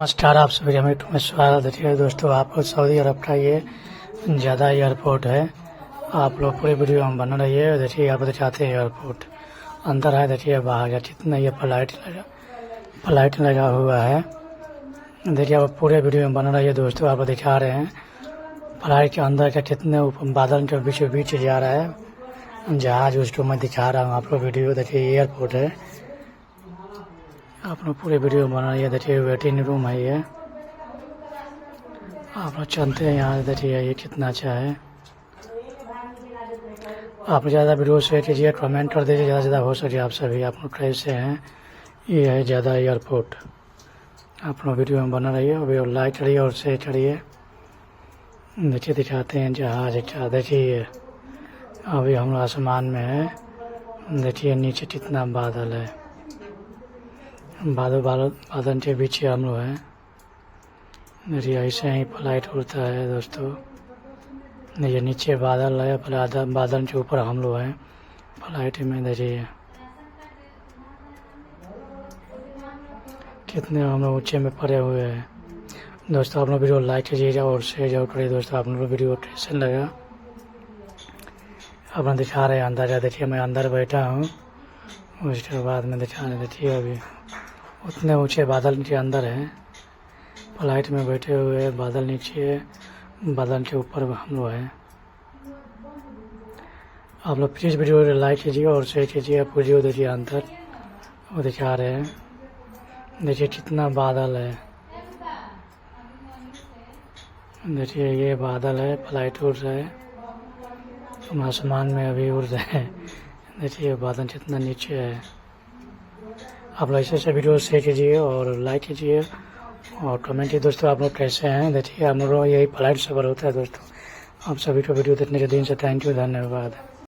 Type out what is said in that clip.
नमस्कार, आप सभी का मीट में स्वागत है दोस्तों। आप लोग सऊदी अरब का ये ज़्यादा एयरपोर्ट है। आप लोग पूरे वीडियो में बना रहिए। देखिए आप दिखाते हैं एयरपोर्ट अंदर है। देखिए बाहर का कितना ये फ्लाइट लगा हुआ है। देखिए आप पूरे वीडियो में बना रहिए दोस्तों। आप दिखा रहे हैं फ्लाइट के अंदर का कितने बादल के बीचों बीच जा रहा है जहाज। उसको मैं दिखा रहा हूँ आप लोग वीडियो। देखिए एयरपोर्ट है। आप लोग पूरे वीडियो बना रही है। देखिए वेटिंग रूम है ये। आप लोग चलते हैं यहाँ। देखिए ये कितना अच्छा है। आप ज़्यादा वीडियो शेयर कीजिए, कमेंट कर दीजिए ज़्यादा से ज़्यादा हो सके। आप सभी आप लोग कैसे हैं। ये है ज़्यादा एयरपोर्ट। आप लोग वीडियो में बना रहिए। अभी लाइक करिए और शेयर करिए। देखिए दिखाते हैं जहाज का। देखिए अभी हम लोग आसमान में है। देखिए नीचे कितना बादल है। बादल के बीच हम लोग हैं। देखिए ऐसे ही फ्लाइट उड़ता है दोस्तों। ये नीचे बादल है, बादल के ऊपर हम लोग हैं फ्लाइट में। देखिए कितने हम लोग ऊंचे में पड़े हुए हैं दोस्तों। आप लोग वीडियो लाइक कीजिएगा और शेयर जरूर करिए दोस्तों। आप लोग वीडियो कैसे लगा आप लोग दिखा रहे हैं अंदर जा। देखिए मैं अंदर बैठा हूँ, उसके बाद में दिखा रहे। देखिए अभी उतने ऊंचे बादल के अंदर हैं, फ्लाइट में बैठे हुए। बादल नीचे, बादल के ऊपर हम लोग हैं। आप लोग प्लीज़ वीडियो लाइक कीजिए और शेयर कीजिए। आप वीडियो देखिए अंदर वो दिखा रहे हैं। देखिए कितना बादल है। देखिए ये बादल है, फ्लाइट उड़ रहा है। हम आसमान में अभी उड़ रहे हैं। देखिए बादल कितना नीचे है। आप लोग ऐसे वीडियो शेयर कीजिए और लाइक कीजिए और कमेंट कीजिए दोस्तों। आप लोग कैसे हैं। देखिए हम लोग यही फ्लाइट सफ़र होता है दोस्तों। आप सभी को वीडियो देखने के दिन से थैंक यू, धन्यवाद।